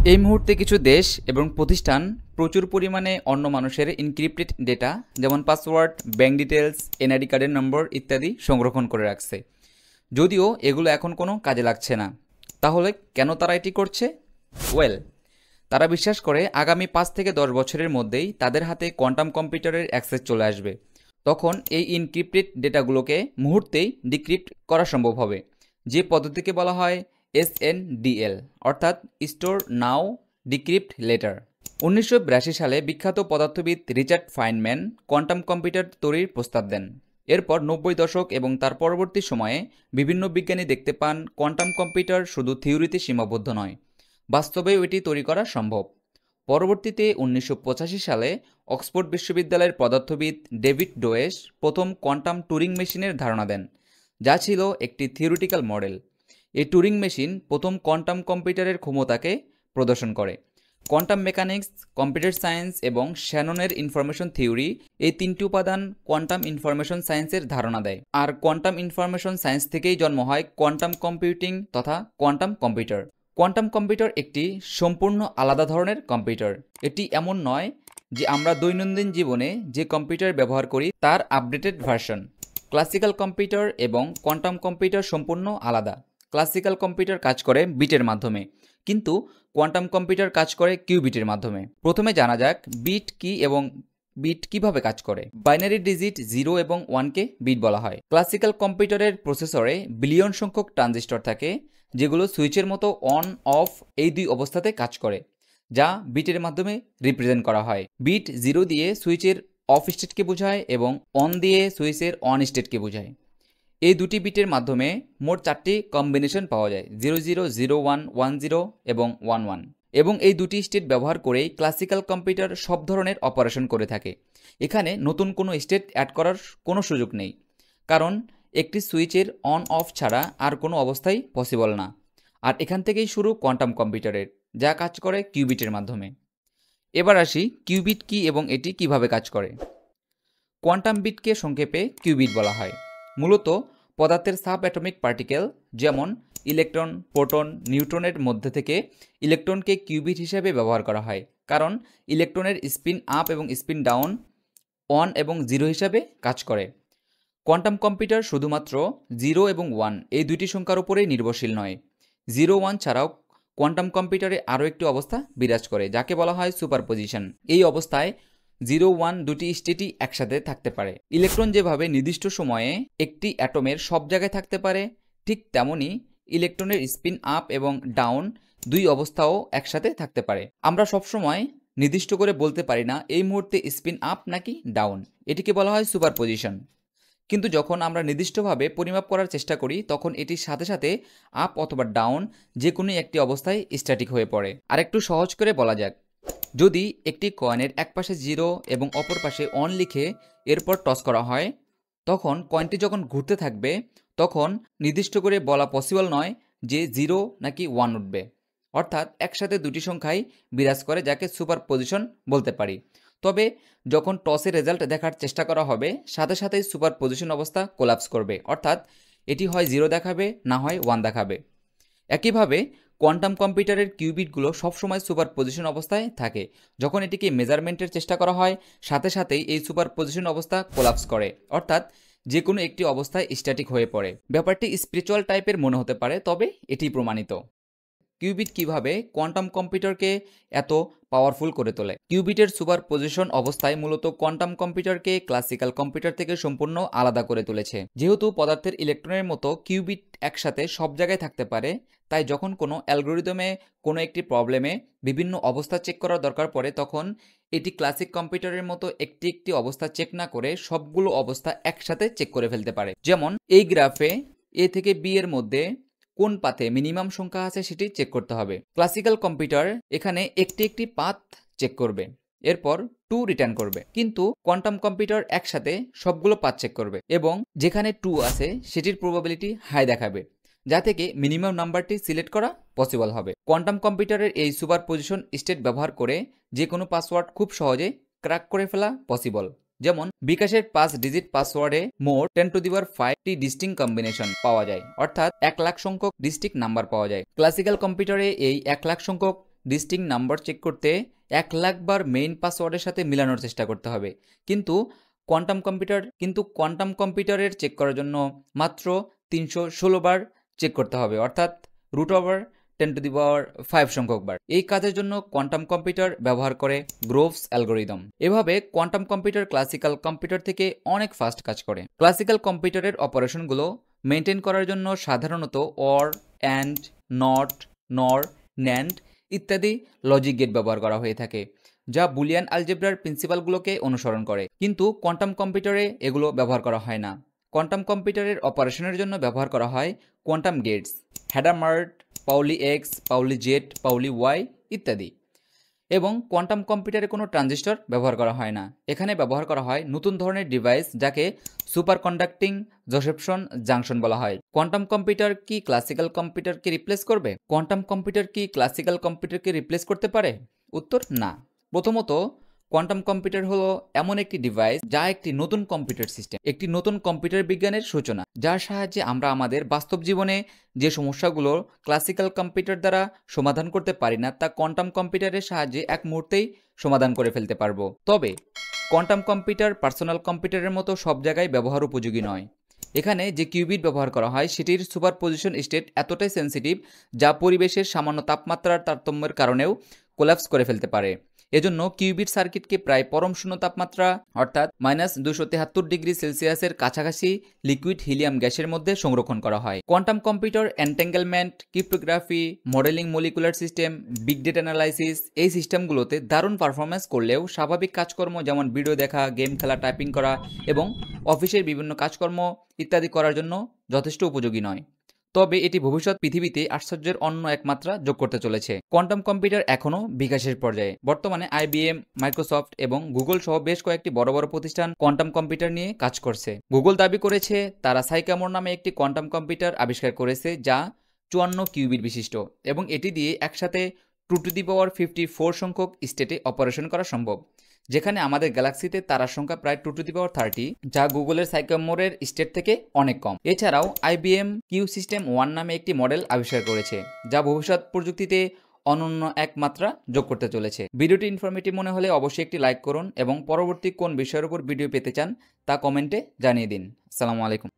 এই মুহূর্তে কিছু দেশ এবং প্রতিষ্ঠান প্রচুর পরিমাণে অন্য মানুষের এনক্রিপ্টেড ডেটা যেমন পাসওয়ার্ড, ব্যাংক ডিটেলস, এনআইডি কার্ডের নম্বর ইত্যাদি সংরক্ষণ করে রাখছে। যদিও এগুলো এখন কোনো কাজে লাগছে না। তাহলে কেন তারা এটি করছে? তারা বিশ্বাস করে আগামী 5 থেকে 10 বছরের মধ্যেই তাদের হাতে কোয়ান্টাম কম্পিউটারের অ্যাক্সেস চলে আসবে। তখন এই এনক্রিপ্টেড ডেটাগুলোকে মুহূর্তেই ডিক্রিপ্ট করা সম্ভব হবে, যে পদ্ধতিকে বলা হয় SNDL, অর্থাৎ স্টোর নাও ডিক্রিপ্ট লেটার। 1982 সালে বিখ্যাত পদার্থবিদ রিচার্ড ফাইনম্যান কোয়ান্টাম কম্পিউটার তৈরির প্রস্তাব দেন। এরপর 90 দশক এবং তার পরবর্তী সময়ে বিভিন্ন বিজ্ঞানী দেখতে পান কোয়ান্টাম কম্পিউটার শুধু থিওরিতে সীমাবদ্ধ নয়, বাস্তবেও এটি তৈরি করা সম্ভব। পরবর্তীতে 1985 সালে অক্সফোর্ড বিশ্ববিদ্যালয়ের পদার্থবিদ ডেভিড ডোয়েস প্রথম কোয়ান্টাম টুরিং মেশিনের ধারণা দেন, যা ছিল একটি থিওরিটিক্যাল মডেল। এই টুরিং মেশিন প্রথম কোয়ান্টাম কম্পিউটারের ক্ষমতাকে প্রদর্শন করে। কোয়ান্টাম মেকানিক্স, কম্পিউটার সায়েন্স এবং শ্যাননের ইনফরমেশন থিওরি, এই তিনটি উপাদান কোয়ান্টাম ইনফরমেশন সায়েন্সের ধারণা দেয়। আর কোয়ান্টাম ইনফরমেশন সায়েন্স থেকেই জন্ম হয় কোয়ান্টাম কম্পিউটিং তথা কোয়ান্টাম কম্পিউটার। কোয়ান্টাম কম্পিউটার একটি সম্পূর্ণ আলাদা ধরনের কম্পিউটার। এটি এমন নয় যে আমরা দৈনন্দিন জীবনে যে কম্পিউটার ব্যবহার করি তার আপডেটেড ভার্সন। ক্লাসিক্যাল কম্পিউটার এবং কোয়ান্টাম কম্পিউটার সম্পূর্ণ আলাদা। ক্লাসিক্যাল কম্পিউটার কাজ করে বিটের মাধ্যমে, কিন্তু কোয়ান্টাম কম্পিউটার কাজ করে কিউবিটের মাধ্যমে। প্রথমে জানা যাক বিট কি এবং বিট কিভাবে কাজ করে। বাইনারি ডিজিট 0 এবং 1কে বিট বলা হয়। ক্লাসিক্যাল কম্পিউটারের প্রসেসরে বিলিয়ন সংখ্যক ট্রানজিস্টর থাকে, যেগুলো সুইচের মতো অন অফ এই দুই অবস্থাতে কাজ করে, যা বিটের মাধ্যমে রিপ্রেজেন্ট করা হয়। বিট 0 দিয়ে সুইচের অফ স্টেটকে বোঝায় এবং অন দিয়ে সুইচের অন স্টেটকে বোঝায়। এই দুটি বিটের মাধ্যমে মোট 4টি কম্বিনেশন পাওয়া যায়, 00, 01, 10 এবং 11। এবং এই দুটি স্টেট ব্যবহার করেই ক্লাসিক্যাল কম্পিউটার সব ধরনের অপারেশন করে থাকে। এখানে নতুন কোনো স্টেট অ্যাড করার কোনো সুযোগ নেই, কারণ একটি সুইচের অন অফ ছাড়া আর কোনো অবস্থাই পসিবল না। আর এখান থেকেই শুরু কোয়ান্টাম কম্পিউটারের, যা কাজ করে কিউবিটের মাধ্যমে। এবার আসি কিউবিট কি এবং এটি কিভাবে কাজ করে। কোয়ান্টাম বিটকে সংক্ষেপে কিউবিট বলা হয়। মূলত পদার্থের সাব অ্যাটমিক পার্টিকেল যেমন ইলেকট্রন, প্রোটন, নিউট্রনের মধ্যে থেকে ইলেকট্রনকে কিউবিট হিসেবে ব্যবহার করা হয়, কারণ ইলেকট্রনের স্পিন আপ এবং স্পিন ডাউন 1 এবং 0 হিসাবে কাজ করে। কোয়ান্টাম কম্পিউটার শুধুমাত্র 0 এবং 1 এই দুইটি সংখ্যার উপরেই নির্ভরশীল নয়। 0, 1 ছাড়াও কোয়ান্টাম কম্পিউটারে আরও একটি অবস্থা বিরাজ করে, যাকে বলা হয় সুপারপজিশন। এই অবস্থায় 0, 1 দুটি স্টেটই একসাথে থাকতে পারে। ইলেকট্রন যেভাবে নির্দিষ্ট সময়ে একটি অ্যাটমের সব জায়গায় থাকতে পারে, ঠিক তেমনই ইলেকট্রনের স্পিন আপ এবং ডাউন দুই অবস্থাও একসাথে থাকতে পারে। আমরা সবসময় নির্দিষ্ট করে বলতে পারি না এই মুহূর্তে স্পিন আপ নাকি ডাউন, এটিকে বলা হয় সুপারপজিশন। কিন্তু যখন আমরা নির্দিষ্টভাবে পরিমাপ করার চেষ্টা করি, তখন এটির সাথে সাথে আপ অথবা ডাউন যে কোনো একটি অবস্থায় স্ট্যাটিক হয়ে পড়ে। আর একটু সহজ করে বলা যাক, যদি একটি কয়েনের এক পাশে 0 এবং অপর পাশে 1 লিখে এরপর টস করা হয়, তখন কয়েনটি যখন ঘুরতে থাকবে তখন নির্দিষ্ট করে বলা পসিবল নয় যে 0 নাকি 1 উঠবে। অর্থাৎ একসাথে দুটি সংখ্যাই বিরাজ করে, যাকে সুপারপজিশন বলতে পারি। তবে যখন টসের রেজাল্ট দেখার চেষ্টা করা হবে, সাথে সাথেই সুপারপজিশন অবস্থা কোলাপস করবে, অর্থাৎ এটি হয় 0 দেখাবে, না হয় 1 দেখাবে। একইভাবে কোয়ান্টাম কম্পিউটারের কিউবিটগুলো সবসময় সুপারপজিশন অবস্থায় থাকে। যখন এটিকে মেজারমেন্টের চেষ্টা করা হয়, সাথে সাথেই এই সুপারপজিশন অবস্থা কোলাপস করে, অর্থাৎ যে কোনো একটি অবস্থায় স্ট্যাটিক হয়ে পড়ে। ব্যাপারটি স্পিরিচুয়াল টাইপের মনে হতে পারে, তবে এটি প্রমাণিত। কিউবিট কিভাবে কোয়ান্টাম কম্পিউটারকে এত পাওয়ারফুল করে তোলে। কিউবিটের সুপারপজিশন অবস্থায় মূলত কোয়ান্টাম কম্পিউটারকে ক্লাসিক্যাল কম্পিউটার থেকে সম্পূর্ণ আলাদা করে তুলেছে। যেহেতু পদার্থের ইলেকট্রনের মতো কিউবিট একসাথে সব জায়গায় থাকতে পারে, তাই যখন কোনো অ্যালগোরিদমে কোনো একটি প্রবলেমে বিভিন্ন অবস্থা চেক করার দরকার পড়ে, তখন এটি ক্লাসিক কম্পিউটারের মতো একটি একটি অবস্থা চেক না করে সবগুলো অবস্থা একসাথে চেক করে ফেলতে পারে। যেমন এই গ্রাফে এ থেকে বি এর মধ্যে কোন পাথে মিনিমাম সংখ্যা আছে সেটি চেক করতে হবে। ক্লাসিক্যাল কম্পিউটার এখানে একটি একটি পাথ চেক করবে, এরপর 2 রিটার্ন করবে, কিন্তু কোয়ান্টাম কম্পিউটার একসাথে সবগুলো পাথ চেক করবে এবং যেখানে 2 আছে সেটির প্রবাবিলিটি হাই দেখাবে, যা থেকে মিনিমাম নাম্বারটি সিলেক্ট করা পসিবল হবে। কোয়ান্টাম কম্পিউটারের এই সুপারপজিশন স্টেট ব্যবহার করে যে কোনো পাসওয়ার্ড খুব সহজে ক্র্যাক করে ফেলা পসিবল। যেমন বিকাশের 5 ডিজিট পাসওয়ার্ডে মোট 10⁵টি ডিস্টিংক্ট কম্বিনেশন পাওয়া যায়, অর্থাৎ 1 লাখ সংখ্যক ডিস্টিংক্ট নাম্বার পাওয়া যায়। ক্লাসিক্যাল কম্পিউটারে এই 1 লাখ সংখ্যক ডিস্টিংক্ট নাম্বার চেক করতে 1,00,000 বার মেইন পাসওয়ার্ডের সাথে মিলানোর চেষ্টা করতে হবে, কিন্তু কোয়ান্টাম কম্পিউটারের চেক করার জন্য মাত্র 316 বার চেক করতে হবে, অর্থাৎ √10⁵ সংখ্যক বার। এই কাজের জন্য কোয়ান্টাম কম্পিউটার ব্যবহার করে গ্রোভস অ্যালগোরিদম। এভাবে কোয়ান্টাম কম্পিউটার ক্লাসিক্যাল কম্পিউটার থেকে অনেক ফাস্ট কাজ করে। ক্লাসিক্যাল কম্পিউটারের অপারেশনগুলো মেনটেন করার জন্য সাধারণত অর, অ্যান্ড, নট, নর, ন্যান্ড ইত্যাদি লজিক গেট ব্যবহার করা হয়ে থাকে, যা বুলিয়ান আলজেব্রার প্রিন্সিপালগুলোকে অনুসরণ করে। কিন্তু কোয়ান্টাম কম্পিউটারে এগুলো ব্যবহার করা হয় না। কোয়ান্টাম কম্পিউটারের অপারেশনের জন্য ব্যবহার করা হয় quantum gates, Hadamard, Pauli X, Pauli Z, Pauli Y ইত্যাদি। এবং কোয়ান্টাম কম্পিউটারে কোনো ট্রানজিস্টর ব্যবহার করা হয় না। এখানে ব্যবহার করা হয় নতুন ধরনের ডিভাইস যাকে সুপার কন্ডাক্টিং জোসেফসন জাংশন বলা হয়। কোয়ান্টাম কম্পিউটার কি ক্লাসিক্যাল কম্পিউটারকে রিপ্লেস করবে? কোয়ান্টাম কম্পিউটার কি ক্লাসিক্যাল কম্পিউটারকে রিপ্লেস করতে পারে? উত্তর না। প্রথমত, কোয়ান্টাম কম্পিউটার হলো এমন একটি ডিভাইস যা একটি নতুন কম্পিউটার সিস্টেম, একটি নতুন কম্পিউটার বিজ্ঞানের সূচনা, যার সাহায্যে আমরা আমাদের বাস্তব জীবনে যে সমস্যাগুলো ক্লাসিক্যাল কম্পিউটার দ্বারা সমাধান করতে পারি না, তা কোয়ান্টাম কম্পিউটারের সাহায্যে এক মুহূর্তেই সমাধান করে ফেলতে পারবো। তবে কোয়ান্টাম কম্পিউটার পার্সোনাল কম্পিউটারের মতো সব জায়গায় ব্যবহার উপযোগী নয়। এখানে যে কিউবিট ব্যবহার করা হয় সেটির সুপারপজিশন স্টেট এতটাই সেন্সিটিভ যা পরিবেশের সামান্য তাপমাত্রার তারতম্যের কারণেও কোল্যাপস করে ফেলতে পারে। এজন্য কিউবিট সার্কিটকে প্রায় পরম শূন্য তাপমাত্রা অর্থাৎ -273°C কাছাকাছি লিকুইড হিলিয়াম গ্যাসের মধ্যে সংরক্ষণ করা হয়। Quantum computer entanglement, cryptography, modelling, molecular system, big data analysis এই সিস্টেমগুলোতে দারুণ পারফরমেন্স করলেও স্বাভাবিক কাজকর্ম যেমন ভিডিও দেখা, গেম খেলা, টাইপিং করা এবং অফিসের বিভিন্ন কাজকর্ম ইত্যাদি করার জন্য যথেষ্ট উপযোগী নয়। তবে এটি ভবিষ্যৎ পৃথিবীতে আশ্চর্যের অন্য এক মাত্রা যোগ করতে চলেছে। কোয়ান্টাম কম্পিউটার এখনও বিকাশের পর্যায়ে। বর্তমানে IBM, মাইক্রোসফট এবং গুগল সহ বেশ কয়েকটি বড় বড় প্রতিষ্ঠান কোয়ান্টাম কম্পিউটার নিয়ে কাজ করছে। গুগল দাবি করেছে তারা সাইকামোর নামে একটি কোয়ান্টাম কম্পিউটার আবিষ্কার করেছে যা 54 কিউবিট বিশিষ্ট এবং এটি দিয়ে একসাথে 2^54 সংখ্যক স্টেটে অপারেশন করা সম্ভব, যেখানে আমাদের গ্যালাক্সিতে তারার সংখ্যা প্রায় 2^30, যা গুগলের সাইকামোরের স্টেট থেকে অনেক কম। এছাড়াও IBM কিউ সিস্টেম 1 নামে একটি মডেল আবিষ্কার করেছে যা ভবিষ্যৎ প্রযুক্তিতে অনন্য এক মাত্রা যোগ করতে চলেছে। ভিডিওটি ইনফরমেটিভ মনে হলে অবশ্যই একটি লাইক করুন এবং পরবর্তী কোন বিষয়ের উপর ভিডিও পেতে চান তা কমেন্টে জানিয়ে দিন। আসসালামু আলাইকুম।